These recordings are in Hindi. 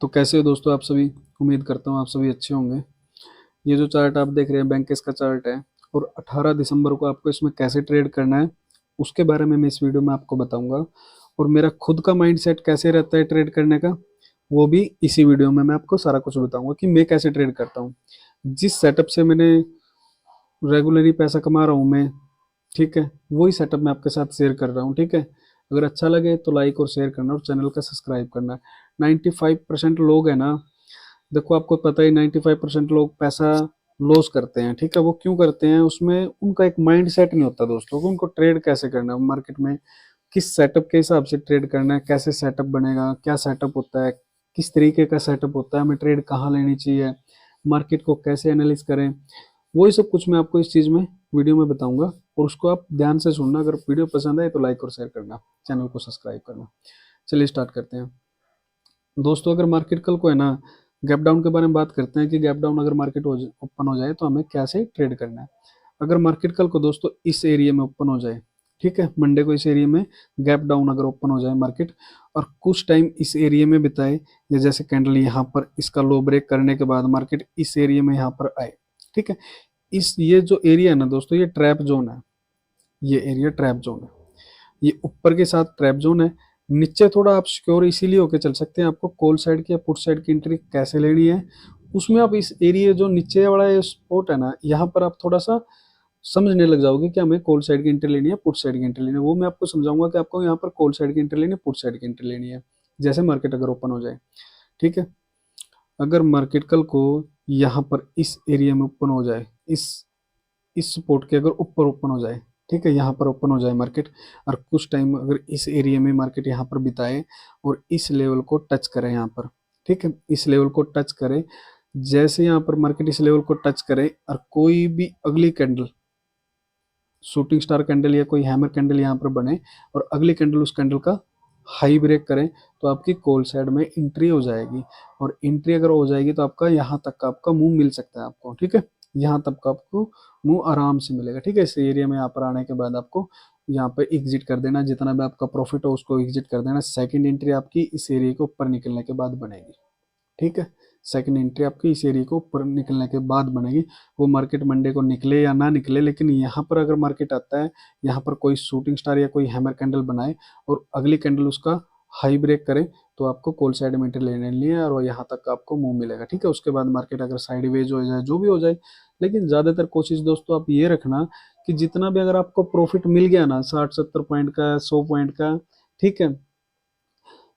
तो कैसे हो दोस्तों आप सभी। उम्मीद करता हूँ आप सभी अच्छे होंगे। ये जो चार्ट आप देख रहे हैं बैंकेस का चार्ट है, और 18 दिसंबर को आपको इसमें कैसे ट्रेड करना है उसके बारे में मैं इस वीडियो में आपको बताऊंगा। और मेरा खुद का माइंडसेट कैसे रहता है ट्रेड करने का, वो भी इसी वीडियो में मैं आपको सारा कुछ बताऊंगा कि मैं कैसे ट्रेड करता हूँ। जिस सेटअप से मैंने रेगुलरली पैसा कमा रहा हूँ मैं, ठीक है, वही सेटअप मैं आपके साथ शेयर कर रहा हूँ। ठीक है, अगर अच्छा लगे तो लाइक और शेयर करना और चैनल का सब्सक्राइब करना। 95% लोग हैं ना, देखो आपको पता ही 95% लोग पैसा लॉस करते हैं। ठीक है, वो क्यों करते हैं, उसमें उनका एक माइंड सेट नहीं होता दोस्तों कि उनको ट्रेड कैसे करना है मार्केट में, किस सेटअप के हिसाब से ट्रेड करना है, कैसे सेटअप बनेगा, क्या सेटअप होता है, किस तरीके का सेटअप होता है, हमें ट्रेड कहाँ लेनी चाहिए, मार्केट को कैसे एनालिस करें। वही सब कुछ मैं आपको इस चीज़ में वीडियो में बताऊंगा, और उसको आप ध्यान से सुनना। अगर वीडियो पसंद आए तो लाइक और शेयर करना, चैनल को सब्सक्राइब करना। चलिए स्टार्ट करते हैं दोस्तों। अगर मार्केट कल को है ना, गैप डाउन के बारे में बात करते हैं कि गैप डाउन अगर मार्केट ओपन हो जाए तो हमें कैसे ट्रेड करना है। अगर मार्केट कल को दोस्तों इस एरिया में ओपन हो जाए, ठीक है, मंडे को इस एरिया में गैप डाउन अगर ओपन हो जाए मार्केट, और कुछ टाइम इस एरिया में बिताए, या जैसे कैंडल यहाँ पर इसका लो ब्रेक करने के बाद मार्केट इस एरिया में यहाँ पर आए, ठीक है, इस ये जो एरिया है ना दोस्तों, ये ट्रैप जोन है। ये एरिया ट्रैप जोन है। ये ऊपर के साथ ट्रैप जोन है, नीचे थोड़ा आप सिक्योर इसीलिए होके चल सकते हैं। आपको कॉल साइड की या पुट साइड की एंट्री कैसे लेनी है, उसमें आप इस एरिया जो नीचे वाला ये स्पॉट है ना, यहाँ पर आप थोड़ा सा समझने लग जाओगे कि हमें कॉल साइड की एंट्री लेनी है, पुट साइड की एंट्री लेनी है। वो मैं आपको समझाऊंगा कि आपको यहाँ पर कॉल साइड की एंट्री लेनी है, पुट साइड की एंट्री लेनी है, जैसे मार्केट अगर ओपन हो जाए। ठीक है, अगर मार्केट कल को यहाँ पर इस एरिया में ओपन हो जाए, इस सपोर्ट के अगर ऊपर ओपन हो जाए, ठीक है, यहाँ पर ओपन हो जाए मार्केट, और कुछ टाइम अगर इस एरिया में मार्केट यहाँ पर बिताए और इस लेवल को टच करे यहाँ पर, ठीक है, इस लेवल को टच करे, जैसे यहाँ पर मार्केट इस लेवल को टच करे और कोई भी अगली कैंडल, शूटिंग स्टार कैंडल या कोई हैमर कैंडल यहाँ पर बने, और अगली कैंडल उस कैंडल का हाई ब्रेक करें, तो आपकी कॉल साइड में एंट्री हो जाएगी। और एंट्री अगर हो जाएगी तो आपका यहाँ तक का आपका मुंह मिल सकता है आपको। ठीक है, यहाँ तक का आपको मुंह आराम से मिलेगा। ठीक है, इस एरिया में यहाँ पर आने के बाद आपको यहाँ पे एग्जिट कर देना, जितना भी आपका प्रॉफिट हो उसको एग्जिट कर देना। सेकंड एंट्री आपकी इस एरिया के ऊपर निकलने के बाद बनेगी। ठीक है, सेकंड एंट्री आपकी इस एरिया को ऊपर निकलने के बाद बनेगी। वो मार्केट मंडे को निकले या ना निकले, लेकिन यहाँ पर अगर मार्केट आता है, यहाँ पर कोई शूटिंग स्टार या कोई हैमर कैंडल बनाए और अगली कैंडल उसका हाई ब्रेक करे, तो आपको कॉल साइड में एंट्री लेने लिए और वो यहाँ तक आपको मुंह मिलेगा। ठीक है, उसके बाद मार्केट अगर साइडवेज हो जाए, जो भी हो जाए, लेकिन ज़्यादातर कोशिश दोस्तों आप ये रखना कि जितना भी अगर आपको प्रॉफिट मिल गया ना, 60-70 पॉइंट का, 100 पॉइंट का, ठीक है,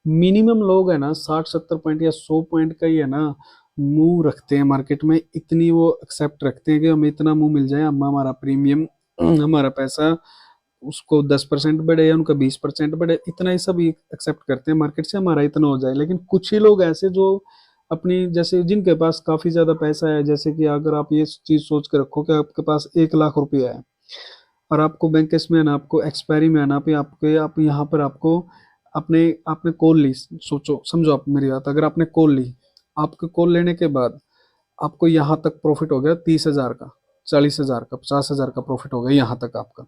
मिनिमम लोग है ना 60-70 पॉइंट या 100 पॉइंट का ही है ना मुंह रखते हैं मार्केट में। इतनी वो एक्सेप्ट रखते हैं कि हमें इतना मुंह मिल जाए, हम हमारा प्रीमियम, हमारा पैसा उसको 10% बढ़े या उनका 20% बढ़े, इतना ही सब एक्सेप्ट करते हैं मार्केट से, हमारा इतना हो जाए। लेकिन कुछ ही लोग ऐसे जो अपनी, जैसे जिनके पास काफी ज्यादा पैसा है, जैसे कि अगर आप ये चीज सोच के रखो कि आपके पास 1 लाख रुपया है, और आपको बैंक में आना, आपको एक्सपायरी में आना, पे आपके आप यहाँ पर आपको अपने आपने कॉल ली, सोचो समझो आप मेरी बात, अगर आपने कॉल ली, आपके कॉल लेने के बाद आपको यहाँ तक प्रॉफिट हो गया 30,000 का, 40,000 का, 50,000 का प्रॉफिट हो गया यहाँ तक आपका।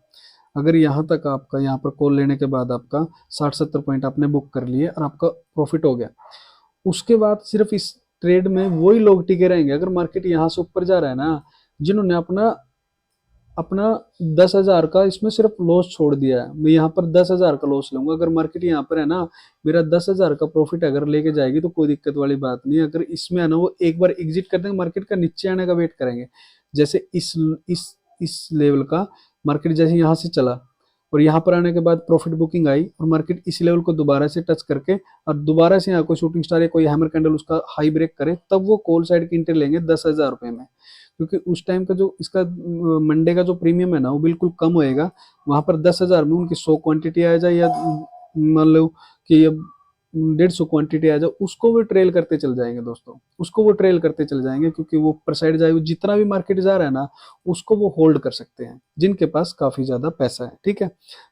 अगर यहाँ तक आपका, यहाँ पर कॉल लेने के बाद आपका 60-70 पॉइंट आपने बुक कर लिए और आपका प्रॉफिट हो गया, उसके बाद सिर्फ इस ट्रेड में वही लोग टिके रहेंगे। अगर मार्केट यहाँ से ऊपर जा रहा है ना, जिन्होंने अपना अपना 10,000 का इसमें सिर्फ लॉस छोड़ दिया है, मैं यहाँ पर 10,000 का लॉस लूंगा। अगर मार्केट यहाँ पर है ना, मेरा 10,000 का प्रॉफिट अगर लेके जाएगी तो कोई दिक्कत वाली बात नहीं है। अगर इसमें है ना, वो एक बार एग्जिट कर देंगे, मार्केट का नीचे आने का वेट करेंगे। जैसे इस लेवल का मार्केट जैसे यहाँ से चला और यहाँ पर आने के बाद प्रॉफिट बुकिंग आई, और मार्केट इस लेवल को दोबारा से टच करके और दोबारा से यहाँ कोई शूटिंग स्टार या कोई हैमर कैंडल उसका हाई ब्रेक करे, तब वो कॉल साइड की एंट्री लेंगे 10,000 रुपये में। क्योंकि उस टाइम का जो इसका मंडे का जो प्रीमियम है ना, वो बिल्कुल कम होएगा। वहां पर 10,000 में उनकी 100 क्वांटिटी आ जाए, या मान लो कि अब 150 क्वांटिटी आ जाए, उसको वो ट्रेल करते चल जाएंगे दोस्तों, उसको वो ट्रेल करते चल जाएंगे, क्योंकि वो ऊपर साइड जाए, जितना भी मार्केट जा रहा है ना, उसको वो होल्ड कर सकते हैं जिनके पास काफी ज्यादा पैसा है। ठीक है,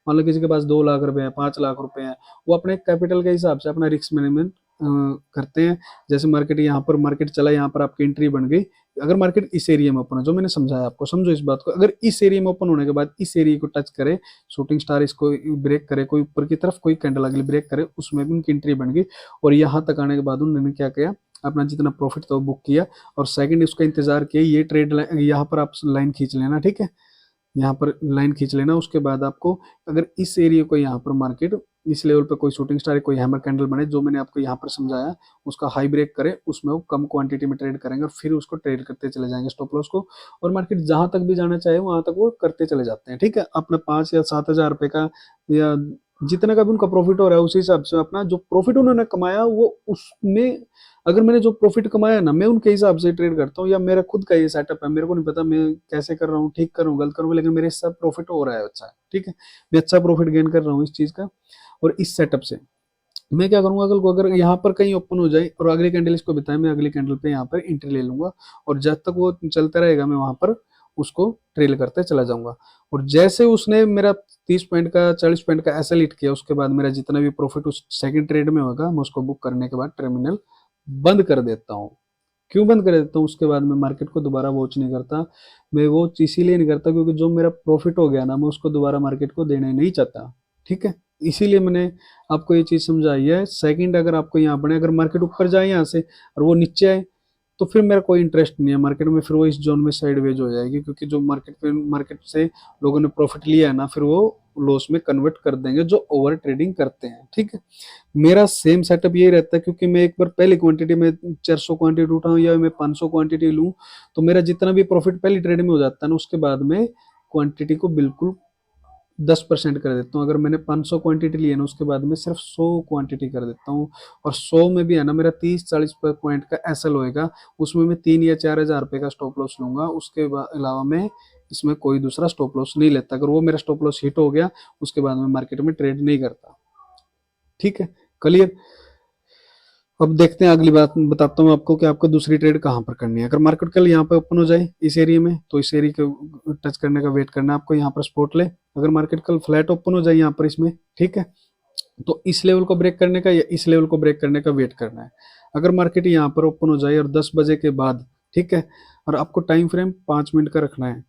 मान लो किसी के पास 2 लाख रुपए है, 5 लाख रुपए है, वो अपने कैपिटल के हिसाब से अपना रिस्क मैनेजमेंट करते हैं। जैसे मार्केट यहाँ पर मार्केट चला, यहाँ पर आपकी एंट्री बन गई। अगर मार्केट इस एरिया में ओपन है, जो मैंने समझाया आपको, समझो इस बात को, अगर इस एरिया में ओपन होने के बाद इस एरिया को टच करे, शूटिंग स्टार इसको ब्रेक करे, कोई ऊपर की तरफ कोई कैंडल अगली ब्रेक करे, उसमें भी उनकी एंट्री बन गई और यहाँ तक आने के बाद उन्होंने क्या किया, अपना जितना प्रॉफिट था वो बुक किया और सेकंड उसका इंतजार किया। ये ट्रेड यहाँ पर आप लाइन खींच लेना, ठीक है, यहाँ पर लाइन खींच लेना। उसके बाद आपको अगर इस एरिया को यहाँ पर मार्केट इस लेवल पे कोई शूटिंग स्टार कोई हैमर कैंडल बने, जो मैंने आपको यहाँ पर समझाया, उसका हाई ब्रेक करे, उसमें वो कम क्वांटिटी में ट्रेड करेंगे और फिर उसको ट्रेड करते चले जाएंगे स्टॉप लॉस को, और मार्केट जहां तक भी जाना चाहे वहां तक वो करते चले जाते हैं। ठीक है, अपना 5 या 7 हजार रुपए का या जितने का भी उनका प्रॉफिट हो रहा है उसी हिसाब से अपना जो प्रॉफिट उन्होंने कमाया वो उसमें, अगर मैंने जो प्रॉफिट कमाया ना मैं उनके हिसाब से ट्रेड करता हूँ, या मेरा खुद का ये सेटअप है, मेरे को नहीं पता मैं कैसे कर रहा हूँ, ठीक कर रहा हूँ गलत कर रहा हूँ, लेकिन मेरे हिसाब प्रॉफिट हो रहा है अच्छा, ठीक है, मैं अच्छा प्रॉफिट गेन कर रहा हूँ इस चीज का। और इस सेटअप से मैं क्या करूंगा, अगर यहाँ पर कहीं ओपन हो जाए और अगली कैंडल इसको बताए, मैं अगली कैंडल पे यहाँ पर एंट्री ले लूंगा और जब तक वो चलता रहेगा मैं वहां पर उसको ट्रेल करते चला जाऊंगा। और जैसे उसने मेरा 30 पॉइंट का 40 पॉइंट का ऐसा हिट किया, उसके बाद मेरा जितना भी प्रॉफिट उस सेकंड ट्रेड में होगा मैं उसको बुक करने के बाद टर्मिनल बंद कर देता हूँ। क्यों बंद कर देता हूँ, उसके बाद मैं मार्केट को दोबारा वॉच नहीं करता। मैं वो इसीलिए नहीं करता क्योंकि जो मेरा प्रॉफिट हो गया ना मैं उसको दोबारा मार्केट को देना नहीं चाहता, ठीक है। इसीलिए मैंने आपको ये चीज समझाई है। सेकंड, अगर आपको यहाँ बने, अगर मार्केट ऊपर जाए यहाँ से और वो नीचे आए तो फिर मेरा कोई इंटरेस्ट नहीं है मार्केट में, फिर वो इस जोन में साइडवेज हो जाएगी, क्योंकि जो मार्केट से लोगों ने प्रॉफिट लिया है ना फिर वो लॉस में कन्वर्ट कर देंगे जो ओवर ट्रेडिंग करते हैं, ठीक है। मेरा सेम सेटअप यही रहता है, क्योंकि मैं एक बार पहली क्वांटिटी में 400 क्वांटिटी उठाऊं या मैं 500 क्वांटिटी लूं तो मेरा जितना भी प्रॉफिट पहली ट्रेड में हो जाता है ना उसके बाद में क्वांटिटी को बिल्कुल 10% कर देता हूँ। अगर मैंने 500 क्वांटिटी ली है ना उसके बाद में सिर्फ 100 क्वांटिटी कर देता हूँ। और 100 में भी है ना मेरा 30-40 पॉइंट का एसएल होएगा, उसमें मैं 3 या 4 हजार रुपए का स्टॉप लॉस लूंगा। उसके अलावा मैं इसमें कोई दूसरा स्टॉप लॉस नहीं लेता। अगर वो मेरा स्टॉप लॉस हिट हो गया उसके बाद में मार्केट में ट्रेड नहीं करता, ठीक है, क्लियर। अब देखते हैं अगली बात, बताता हूँ आपको कि आपको दूसरी ट्रेड कहाँ पर करनी है। अगर मार्केट कल यहाँ पे ओपन हो जाए इस एरिया में तो इस एरिया को टच करने का वेट करना है आपको, यहाँ पर स्पॉट ले। अगर मार्केट कल फ्लैट ओपन हो जाए यहाँ पर इसमें, ठीक है, तो इस लेवल को ब्रेक करने का या इस लेवल को ब्रेक करने का वेट करना है। अगर मार्केट यहाँ पर ओपन हो जाए और 10 बजे के बाद, ठीक है, और आपको टाइम फ्रेम 5 मिनट का रखना है,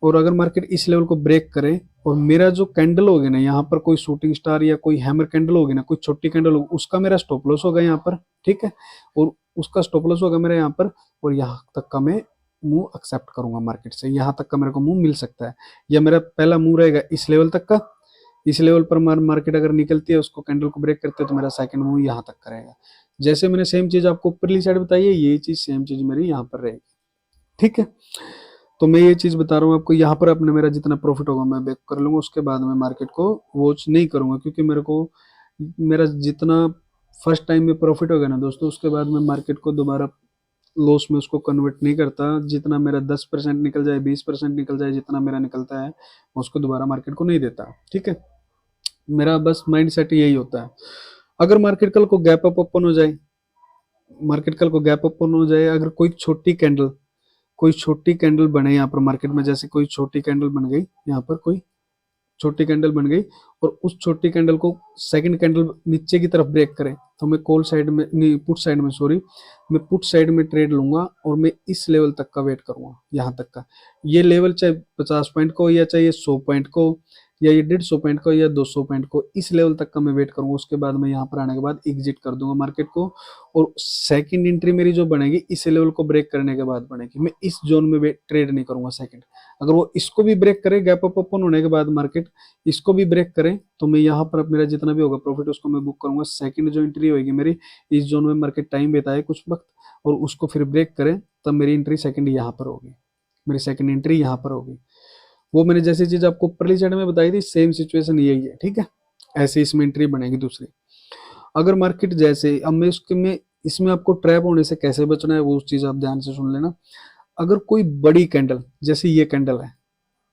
और अगर मार्केट इस लेवल को ब्रेक करे और मेरा जो कैंडल होगी ना यहाँ पर कोई शूटिंग स्टार या कोई हैमर कैंडल होगी ना, कोई छोटी कैंडल होगी, उसका मेरा स्टॉप लॉस होगा यहाँ पर, ठीक है, और उसका स्टॉप लॉस होगा मेरा यहाँ पर, और यहाँ तक का मैं मूव एक्सेप्ट करूंगा मार्केट से, यहाँ तक का मेरे को मूव मिल सकता है। या मेरा पहला मूव रहेगा इस लेवल तक का, इस लेवल पर मार्केट अगर निकलती है उसको कैंडल को ब्रेक करते हैं तो मेरा सेकंड मूव यहाँ तक करेगा। जैसे मैंने सेम चीज आपको ऊपरली साइड बताई है, यही चीज सेम चीज मेरी यहाँ पर रहेगी, ठीक है। तो मैं ये चीज बता रहा हूँ आपको, यहाँ पर अपने मेरा जितना प्रॉफिट होगा मैं बैक कर लूंगा, उसके बाद में मार्केट को वॉच नहीं करूंगा, क्योंकि मेरे को मेरा जितना फर्स्ट टाइम में प्रॉफिट होगा ना दोस्तों उसके बाद में मार्केट को दोबारा लॉस में उसको कन्वर्ट नहीं करता। जितना मेरा 10% निकल जाए, 20% निकल जाए, जितना मेरा निकलता है मैं उसको दोबारा मार्केट को नहीं देता, ठीक है। मेरा बस माइंड सेट यही होता है। अगर मार्केट कल को गैप अप ओपन हो जाए, मार्केट कल को गैप ओपन हो जाए, अगर कोई छोटी कैंडल बने यहाँ पर मार्केट में, जैसे कोई छोटी कैंडल बन गई यहाँ पर, कोई छोटी कैंडल बन गई और उस छोटी कैंडल को सेकंड कैंडल नीचे की तरफ ब्रेक करे तो मैं कॉल साइड में नहीं, पुट साइड में, सॉरी, मैं पुट साइड में ट्रेड लूंगा और मैं इस लेवल तक का वेट करूंगा, यहाँ तक का। ये लेवल चाहे 50 पॉइंट को या चाहे 100 पॉइंट को या ये 150 पॉइंट को या 200 पॉइंट को, इस लेवल तक का मैं वेट करूंगा। उसके बाद मैं यहाँ पर आने के बाद एग्जिट कर दूंगा मार्केट को, और सेकंड एंट्री मेरी जो बनेगी इस लेवल को ब्रेक करने के बाद बनेगी। मैं इस जोन में ट्रेड नहीं करूंगा सेकंड। अगर वो इसको भी ब्रेक करे, गैप अप ओपन होने के बाद मार्केट इसको भी ब्रेक करे, तो मैं यहाँ पर मेरा जितना भी होगा प्रॉफिट उसको मैं बुक करूंगा। सेकंड जो एंट्री होगी मेरी, इस जोन में मार्केट टाइम बिताए कुछ वक्त और उसको फिर ब्रेक करे, तब मेरी एंट्री सेकंड यहाँ पर होगी, मेरी सेकंड एंट्री यहाँ पर होगी। वो मैंने जैसी चीज आपको ऊपरली साइड में बताई थी सेम सिचुएशन यही है, ठीक है। ऐसे इसमें एंट्री बनेगी दूसरी। अगर मार्केट जैसे, अब मैं उसके में इसमें आपको ट्रैप होने से कैसे बचना है वो उस चीज आप ध्यान से सुन लेना। अगर कोई बड़ी कैंडल, जैसे ये कैंडल है,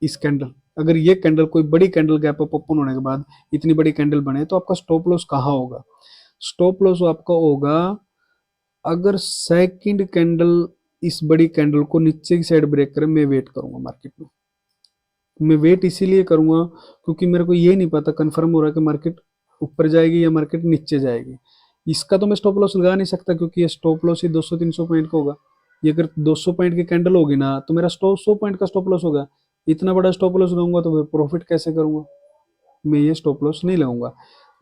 इस कैंडल, अगर ये कैंडल कोई बड़ी कैंडल गैप अप ओपन होने के बाद इतनी बड़ी कैंडल बने तो आपका स्टॉप लॉस कहाँ होगा? स्टॉप लॉस आपका होगा अगर सेकंड कैंडल इस बड़ी कैंडल को नीचे की साइड ब्रेक करे, मैं वेट करूंगा मार्केट में। मैं वेट इसीलिए करूंगा क्योंकि मेरे को ये नहीं पता कंफर्म हो रहा है कि मार्केट ऊपर जाएगी या मार्केट नीचे जाएगी। इसका तो मैं स्टॉप लॉस लगा नहीं सकता क्योंकि ये स्टॉप लॉस ही 200-300 पॉइंट का होगा। ये अगर 200 पॉइंट की कैंडल होगी ना तो मेरा 100 पॉइंट का स्टॉप लॉस होगा। इतना बड़ा स्टॉप लॉस लगाऊंगा तो फिर प्रॉफिट कैसे करूंगा? मैं ये स्टॉप लॉस नहीं लगाऊंगा।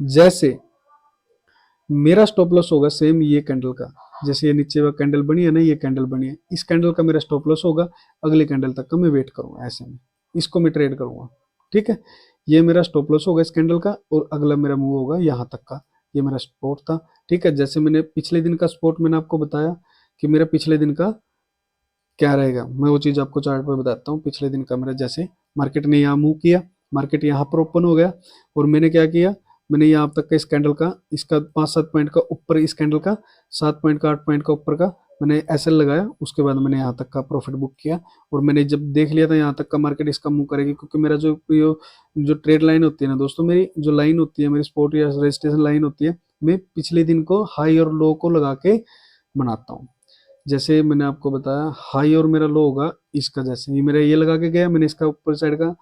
जैसे मेरा स्टॉप लॉस होगा सेम ये कैंडल का, जैसे ये नीचे वो कैंडल बनी है ना, ये कैंडल बनी है, इस कैंडल का मेरा स्टॉप लॉस होगा, अगली कैंडल तक का मैं वेट करूंगा, ऐसे में इसको मैं ट्रेड करूंगा। ठीक है, ये मेरा स्टॉप लॉस होगा इस कैंडल का, और अगला मेरा मूव होगा यहाँ तक का, ये मेरा सपोर्ट था। ठीक है, जैसे मैंने पिछले दिन का सपोर्ट मैंने आपको बताया कि मेरा पिछले दिन का क्या रहेगा, मैं वो चीज़ आपको चार्ट पर बताता हूँ। पिछले दिन का मेरा, जैसे मार्केट ने यहाँ मूव किया, मार्केट यहाँ पर ओपन हो गया, और मैंने क्या किया, मैंने यहाँ तक का इस कैंडल का, इसका 5-7 पॉइंट का ऊपर, इस कैंडल का 7 पॉइंट का 8 पॉइंट का ऊपर का मैंने एसएल लगाया, उसके बाद मैंने यहाँ तक का प्रॉफिट बुक किया। और मैंने जब देख लिया था यहाँ तक का मार्केट इसका मूव करेगी, क्योंकि मेरा जो ट्रेड लाइन होती है ना दोस्तों, मेरी जो लाइन होती है, मेरी स्पॉट या रजिस्ट्रेशन लाइन होती है, मैं पिछले दिन को हाई और लो को लगा के बनाता हूँ। जैसे मैंने आपको बताया हाई और मेरा लो होगा इसका, जैसे ये मेरा ये लगा के गया, मैंने इसका ऊपर साइड का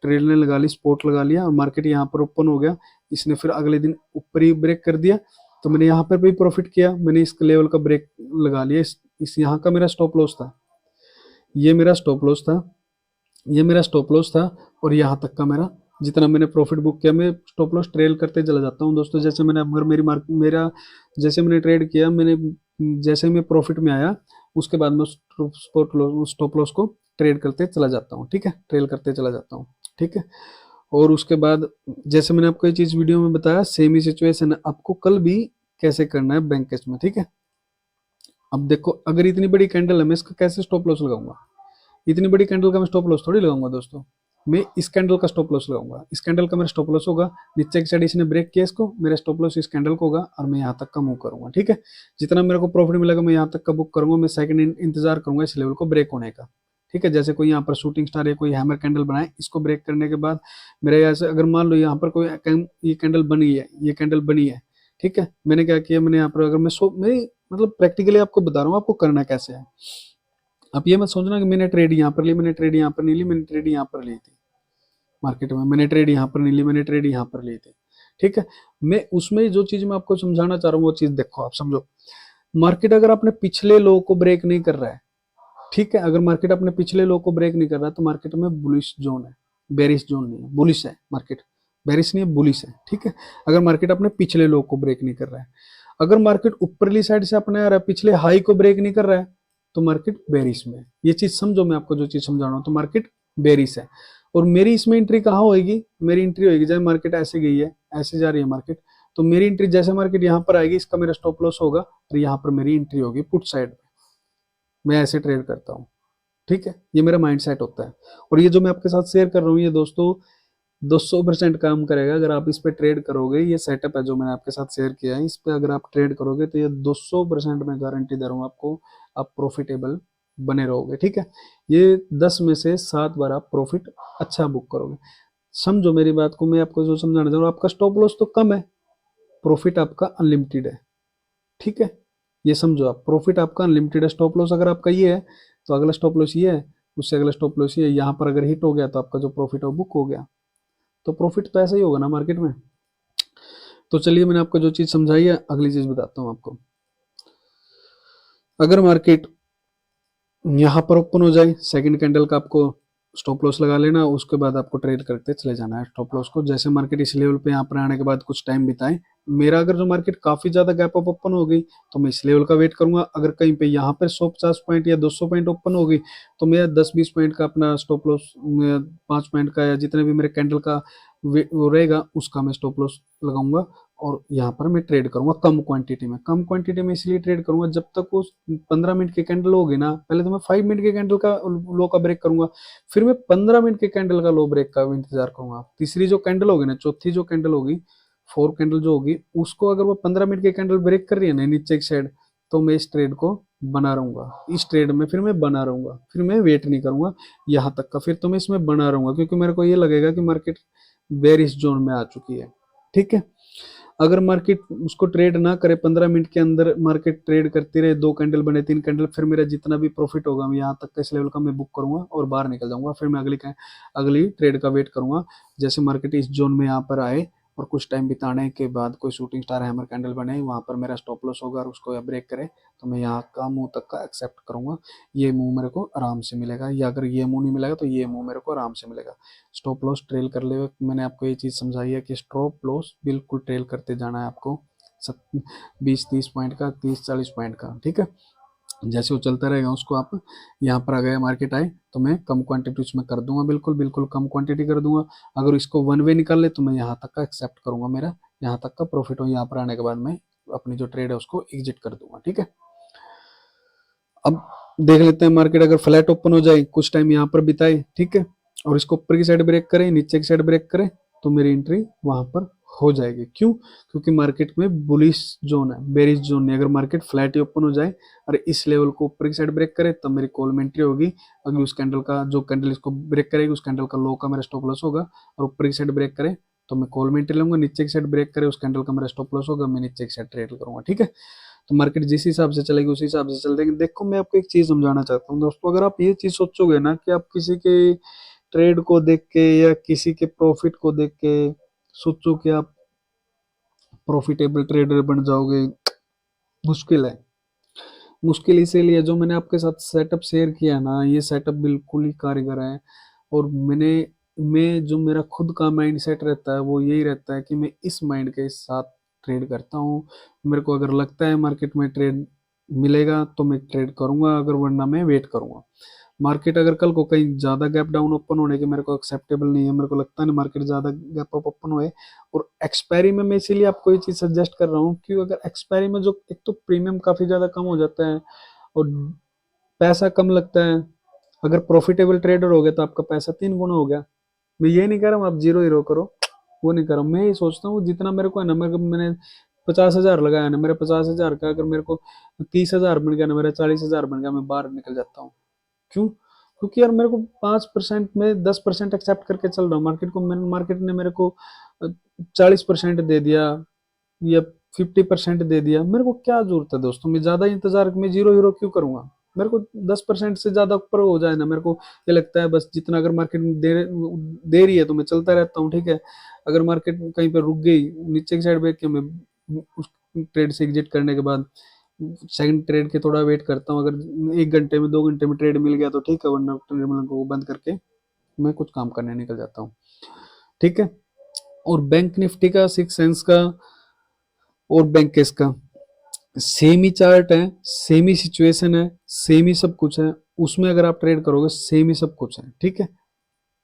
ट्रेड लाइन लगा ली, स्पॉट लगा लिया, और मार्केट यहाँ पर ओपन हो गया, इसने फिर अगले दिन ऊपर ही ब्रेक कर दिया, तो मैंने यहाँ पर भी प्रॉफिट किया, मैंने इस लेवल का ब्रेक लगा लिया, इस यहाँ का मेरा स्टॉप लॉस था, ये मेरा स्टॉप लॉस था, ये मेरा स्टॉप लॉस था, और यहाँ तक का मेरा जितना मैंने प्रॉफिट बुक किया, मैं स्टॉप लॉस ट्रेल करते चला जाता हूँ दोस्तों। जैसे मैंने अगर मेरा जैसे मैंने ट्रेड किया, मैंने जैसे मैं प्रॉफिट में आया, उसके बाद मैं स्टॉप लॉस को ट्रेड करते चला जाता हूँ। ठीक है, ट्रेल करते चला जाता हूँ। ठीक है, और उसके बाद जैसे मैंने आपको ये चीज़ वीडियो में बताया, सेम ही सिचुएशन है आपको कल भी कैसे करना है बैंक कैश में। ठीक है, अब देखो, अगर इतनी बड़ी कैंडल है, मैं इसका कैसे स्टॉप लॉस लगाऊंगा? इतनी बड़ी कैंडल का मैं स्टॉप लॉस थोड़ी लगाऊंगा दोस्तों, मैं इस कैंडल का स्टॉप लॉस लगाऊंगा। इस कैंडल का मेरा स्टॉप लॉस होगा, नीचे की साइड इसने ब्रेक किया इसको, मेरा स्टॉप लॉस इस कैंडल को होगा, और मैं यहाँ तक का मूव करूंगा। ठीक है, जितना मेरे को प्रॉफिट मिलेगा मैं यहाँ तक का बुक करूंगा, मैं सेकंड इंतजार करूंगा इस लेवल को ब्रेक होने का। ठीक है, जैसे कोई यहाँ पर शूटिंग स्टार या कोई हैमर कैंडल बनाए, इसको ब्रेक करने के बाद मेरा यहाँ से, अगर मान लो यहाँ पर कोई ये कैंडल बनी है, ये कैंडल बनी है, ठीक है, मैंने क्या किया, मैंने यहाँ पर, अगर मैं मतलब प्रैक्टिकली आपको बता रहा हूँ आपको करना कैसे है। आप ये मत सोचना कि मैंने ट्रेड यहाँ पर ली, मैंने ट्रेड यहाँ पर नहीं ली, मैंने ट्रेड यहाँ पर ली थी मार्केट में, मैंने ट्रेड यहाँ पर नहीं ली, मैंने ट्रेड यहाँ पर ली थी। ठीक है, मैं उसमें जो चीज मैं आपको समझाना चाह रहा हूँ वो चीज देखो, आप समझो। मार्केट अगर अपने पिछले लो को ब्रेक नहीं कर रहा है, ठीक है, अगर मार्केट अपने पिछले लो को ब्रेक नहीं कर रहा है, तो मार्केट में बुलिश जोन है, बेरिश जोन नहीं है, बुलिश है मार्केट, बेरिश नहीं है, बुलिश है। ठीक है, अगर मार्केट अपने पिछले लो को ब्रेक नहीं कर रहा है, अगर मार्केट ऊपरली साइड से अपने आ रहा है, पिछले हाई को ब्रेक नहीं कर रहा है, तो मार्केट बेरिश में है। ये चीज समझो, मैं आपको जो चीज समझा रहा हूँ, तो मार्केट बेरिश है। और मेरी इसमें एंट्री कहाँ होगी? मेरी एंट्री होगी जैसे मार्केट ऐसे गई है, ऐसे जा रही है मार्केट, तो मेरी एंट्री जैसे मार्केट यहाँ पर आएगी, इसका मेरा स्टॉप लॉस होगा, और यहाँ पर मेरी एंट्री होगी पुट साइड में। मैं ऐसे ट्रेड करता हूँ। ठीक है, ये मेरा माइंड सेट होता है। और ये जो मैं आपके साथ शेयर कर रहा हूँ, ये दोस्तों 200% काम करेगा अगर आप इस पे ट्रेड करोगे। ये सेटअप है जो मैंने आपके साथ शेयर किया है, इस पे अगर आप ट्रेड करोगे तो ये 200% मैं गारंटी दे रहा हूँ आपको, आप प्रॉफिटेबल बने रहोगे। ठीक है, ये 10 में से 7 बार आप प्रॉफिट अच्छा बुक करोगे। समझो मेरी बात को, मैं आपको जो समझाना चाह रहा हूँ, आपका स्टॉप लॉस तो कम है, प्रॉफिट आपका अनलिमिटेड है। ठीक है, ये समझो आप, प्रॉफिट आपका अनलिमिटेड है, स्टॉप लॉस अगर आपका ये है तो अगला स्टॉप लॉस ये है, उससे अगला स्टॉप लॉस ये है, यहाँ पर अगर हिट हो गया तो आपका जो प्रॉफिट है वो बुक हो गया। तो प्रॉफिट तो ऐसा ही होगा ना मार्केट में। तो चलिए, मैंने आपको जो चीज समझाई है, अगली चीज बताता हूँ आपको। अगर मार्केट यहाँ पर ओपन हो जाए, सेकंड कैंडल का आपको स्टॉप लॉस लगा लेना, उसके बाद आपको ट्रेड करते चले जाना है स्टॉप लॉस को। जैसे मार्केट इस लेवल पे यहाँ पर आने के बाद कुछ टाइम बिताए, मेरा अगर जो मार्केट काफी ज्यादा गैप अप ओपन हो गई तो मैं इस लेवल का वेट करूंगा। अगर कहीं पे यहाँ पर 150 पॉइंट या 200 पॉइंट ओपन हो गई तो मैं 10-20 पॉइंट का अपना स्टॉप लॉस, 5 पॉइंट का, या जितने भी मेरे कैंडल का वो रहेगा उसका मैं स्टॉप लॉस लगाऊंगा, और यहाँ पर मैं ट्रेड करूंगा कम क्वांटिटी में। कम क्वांटिटी में इसलिए ट्रेड करूंगा, जब तक वो 15 मिनट की कैंडल होगी ना, पहले तो मैं 5 मिनट के कैंडल का लो का ब्रेक करूंगा, फिर मैं 15 मिनट के कैंडल का लो ब्रेक का इंतजार करूंगा। तीसरी जो कैंडल होगी ना, चौथी जो कैंडल होगी, 4 कैंडल जो होगी, उसको अगर वो 15 मिनट की कैंडल ब्रेक कर रही है ना नीचे की साइड, तो मैं इस ट्रेड को बना रहूंगा, इस ट्रेड में फिर मैं बना रहूंगा, फिर मैं वेट नहीं करूंगा यहाँ तक का, फिर तो मैं इसमें बना रहूंगा, क्योंकि मेरे को ये लगेगा कि मार्केट बेरिश जोन में आ चुकी है। ठीक है, अगर मार्केट उसको ट्रेड ना करे, 15 मिनट के अंदर मार्केट ट्रेड करती रहे, 2 कैंडल बने, 3 कैंडल, फिर मेरा जितना भी प्रॉफिट होगा मैं यहाँ तक का इस लेवल का मैं बुक करूंगा और बाहर निकल जाऊंगा। फिर मैं अगली ट्रेड का वेट करूंगा, जैसे मार्केट इस जोन में यहाँ पर आए और कुछ टाइम बिताने के बाद कोई शूटिंग स्टार हैमर कैंडल बने, वहाँ पर मेरा स्टॉप लॉस होगा और उसको या ब्रेक करे तो मैं यहाँ का मुंह तक का एक्सेप्ट करूंगा, ये मुंह मेरे को आराम से मिलेगा, या अगर ये मुंह नहीं मिलेगा तो ये मुंह मेरे को आराम से मिलेगा। स्टॉप लॉस ट्रेल कर ले, मैंने आपको ये चीज़ समझाई है कि स्टॉप लॉस बिल्कुल ट्रेल करते जाना है आपको, 20-30 पॉइंट का, 30-40 पॉइंट का, ठीक है। जैसे वो चलता रहेगा उसको आप, यहाँ पर आ गया मार्केट आए तो मैं कम क्वांटिटी उसमें कर दूंगा, बिल्कुल बिल्कुल कम क्वांटिटी कर दूंगा। अगर इसको वन वे निकाल ले तो मैं यहाँ तक का एक्सेप्ट करूंगा, मेरा यहाँ तक का प्रॉफिट हो, यहाँ पर आने के बाद मैं अपनी जो ट्रेड है उसको एग्जिट कर दूंगा, ठीक है। अब देख लेते हैं मार्केट अगर फ्लैट ओपन हो जाए, कुछ टाइम यहाँ पर बिताए, ठीक है, और इसको ऊपर की साइड ब्रेक करें, नीचे की साइड ब्रेक करें, तो मेरी एंट्री वहां पर हो जाएगी। क्यों? क्योंकि मार्केट में बुलिश जोन है, बेरिश जोन नहीं। अगर मार्केट फ्लैट ही ओपन हो जाए और इस लेवल को ऊपर की साइड ब्रेक करे तब मेरी कॉल में एंट्री होगी। अगर उस कैंडल का, जो कैंडल इसको ब्रेक करेगी, उस कैंडल का लो का मेरा स्टॉप लॉस होगा, और ऊपर की साइड ब्रेक करे तो मैं कॉल में एंट्री लूंगा, नीचे की साइड ब्रेक करे उस कैंडल का मेरा स्टॉप लॉस होगा, मैं नीचे की साइड ट्रेड करूंगा, ठीक है। तो मार्केट जिस हिसाब से चलेगी उस हिसाब से चल देंगे। देखो मैं आपको एक चीज समझाना चाहता हूँ दोस्तों, अगर आप ये चीज सोचोगे ना कि आप किसी के ट्रेड को देख के या किसी के प्रॉफिट को देख के सोचो कि आप प्रॉफिटेबल ट्रेडर बन जाओगे, मुश्किल है। मुश्किल इसीलिए, जो मैंने आपके साथ सेटअप शेयर किया ना, ये सेटअप बिल्कुल ही कारीगर है। और मैं जो मेरा खुद का माइंड सेट रहता है वो यही रहता है कि मैं इस माइंड के साथ ट्रेड करता हूँ। मेरे को अगर लगता है मार्केट में ट्रेड मिलेगा तो मैं ट्रेड करूंगा, अगर वरना मैं वेट करूंगा। मार्केट अगर कल को कहीं ज्यादा गैप डाउन ओपन होने के मेरे को एक्सेप्टेबल नहीं है, मेरे को लगता है ना मार्केट ज्यादा गैप अप ओपन हुए, और एक्सपायरी में मैं इसीलिए आपको ये चीज सजेस्ट कर रहा हूँ कि अगर एक्सपायरी में जो एक तो प्रीमियम काफी ज्यादा कम हो जाता है और पैसा कम लगता है, अगर प्रॉफिटेबल ट्रेडर हो गए तो आपका पैसा 3 गुना हो गया। मैं ये नहीं कह रहा हूँ आप जीरो हीरो करो, वो नहीं कर रहा हूँ। मैं ये सोचता हूँ जितना मेरे को है ना, मैंने 50,000 लगाया ना, मेरे 50,000 का अगर मेरे को 30,000 बन गया ना, मेरा 40,000 बन गया, मैं बाहर निकल जाता हूँ। क्यों? क्योंकि यार मेरे को 5% में 10% एक्सेप्ट करके चल रहा हूँ, मार्केट को, मार्केट ने मेरे को 40% दे दिया या 50% दे दिया, मेरे को क्या जरूरत है दोस्तों, मैं ज्यादा इंतजार में जीरो हीरो क्यों करूंगा। मेरे को 10% से ज्यादा ऊपर हो जाए ना, मेरे को ये लगता है बस जितना, अगर मार्केट दे रही है तो मैं चलता रहता हूँ, ठीक है। अगर मार्केट कहीं पर रुक गई नीचे की साइड बैठ के, मैं उस ट्रेड से एग्जिट करने के बाद सेकंड ट्रेड के थोड़ा वेट करता हूँ। अगर 1 घंटे में 2 घंटे में ट्रेड मिल गया तो ठीक है, वरना ट्रेड को बंद करके मैं कुछ काम करने निकल जाता हूँ, ठीक है। और बैंक निफ्टी का, सिक्स सेंस का और बैंक केस का सेम ही चार्ट है, सेम ही सिचुएशन है, सेम ही सब कुछ है। उसमें अगर आप ट्रेड करोगे सेम ही सब कुछ है, ठीक है।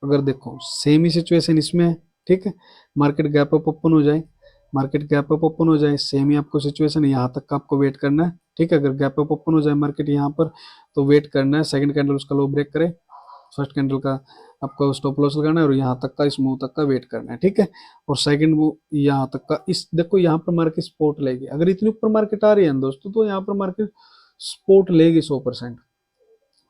अगर देखो सेम ही सिचुएशन इसमें है, ठीक है। मार्केट गैप अप ओपन हो जाए, मार्केट गैप अप ओपन हो जाए, सेम ही आपको सिचुएशन है, यहाँ तक का आपको वेट करना है, ठीक है। अगर गैप अप ओपन हो जाए मार्केट यहाँ पर तो वेट करना है, सेकंड कैंडल उसका लो ब्रेक करे, फर्स्ट कैंडल का आपको स्टॉप लॉस लगाना है, और यहाँ तक का, इस मूव तक का वेट करना है, ठीक है। और सेकंड मूव यहाँ तक का, इस देखो यहाँ पर मार्केट सपोर्ट लेगी, अगर इतनी ऊपर मार्केट आ रही है दोस्तों तो यहाँ पर मार्केट सपोर्ट लेगी 100%,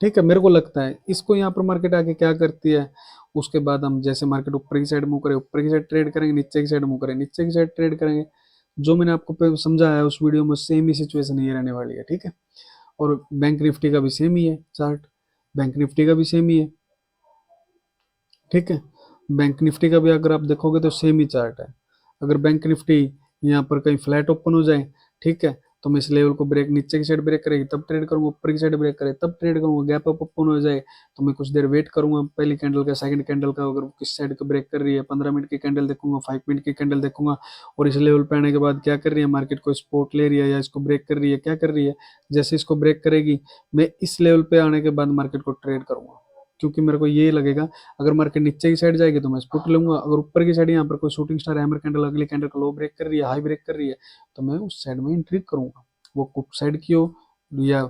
ठीक है। मेरे को लगता है इसको यहाँ पर मार्केट आके क्या करती है, उसके बाद हम जैसे मार्केट ऊपर की साइड मूव करे, ऊपर की साइड ट्रेड करेंगे, नीचे की साइड मूव करेंगे, नीचे की साइड ट्रेड करेंगे। जो मैंने आपको समझाया है उस वीडियो में, सेम ही सिचुएशन ये रहने वाली है, ठीक है। और बैंक निफ्टी का भी सेम ही है चार्ट, बैंक निफ्टी का भी सेम ही है, ठीक है। बैंक निफ्टी का भी अगर आप देखोगे तो सेम ही चार्ट है। अगर बैंक निफ्टी यहाँ पर कहीं फ्लैट ओपन हो जाए, ठीक है, तो मैं इस लेवल को ब्रेक, नीचे की साइड ब्रेक करेगी तब ट्रेड करूंगा, ऊपर की साइड ब्रेक करे तब ट्रेड करूंगा। गैप अप ओपन हो जाए तो मैं कुछ देर वेट करूंगा, पहली कैंडल का, सेकंड कैंडल का, अगर किस साइड का ब्रेक कर रही है 15 मिनट की कैंडल देखूंगा, 5 मिनट की कैंडल देखूंगा, और इस लेवल पे आने के बाद क्या कर रही है मार्केट, को सपोर्ट ले रही है या इसको ब्रेक कर रही है, क्या कर रही है। जैसे इसको ब्रेक करेगी मैं इस लेवल पे आने के बाद मार्केट को ट्रेड करूंगा, क्योंकि मेरे को ये लगेगा अगर मार्केट नीचे की साइड जाएगी तो मैं पुट लूंगा, अगर ऊपर की साइड यहाँ पर कोई शूटिंग स्टार हैमर कैंडल अगली कैंडल को लो ब्रेक कर रही है, हाई ब्रेक कर रही है, तो मैं उस साइड में एंट्री करूंगा। वो पुट साइड की हो या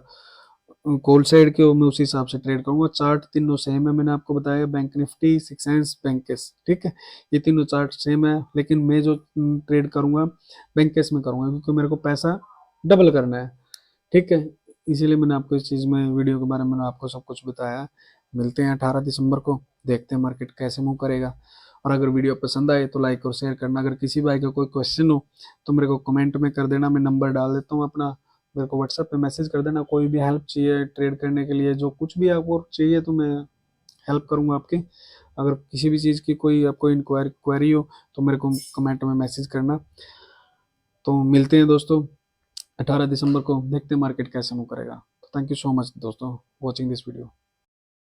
कॉल साइड की हो, मैं उसी हिसाब से ट्रेड करूंगा। चार्ट तीनों सेम है, मैंने आपको बताया, बैंक निफ्टी, सिक्सेंस, बैंकेस, ठीक है। ये तीनों चार्ट सेम है, लेकिन मैं जो ट्रेड करूंगा बैंकेस में करूंगा, क्योंकि मेरे को पैसा डबल करना है, ठीक है। इसीलिए मैंने आपको इस चीज़ में, वीडियो के बारे में आपको सब कुछ बताया। मिलते हैं 18 दिसंबर को, देखते हैं मार्केट कैसे मूव करेगा। और अगर वीडियो पसंद आए तो लाइक और शेयर करना। अगर किसी भाई का कोई क्वेश्चन हो तो मेरे को कमेंट में कर देना, मैं नंबर डाल देता हूँ अपना, मेरे को व्हाट्सएप पे मैसेज कर देना। कोई भी हेल्प चाहिए ट्रेड करने के लिए, जो कुछ भी आपको चाहिए तो मैं हेल्प करूँगा आपकी। अगर किसी भी चीज़ की कोई आपको क्वेरी हो तो मेरे को कमेंट में मैसेज करना। तो मिलते हैं दोस्तों 18 दिसंबर को, देखते हैं मार्केट कैसे मूव करेगा। तो थैंक यू सो मच दोस्तों वॉचिंग दिस वीडियो।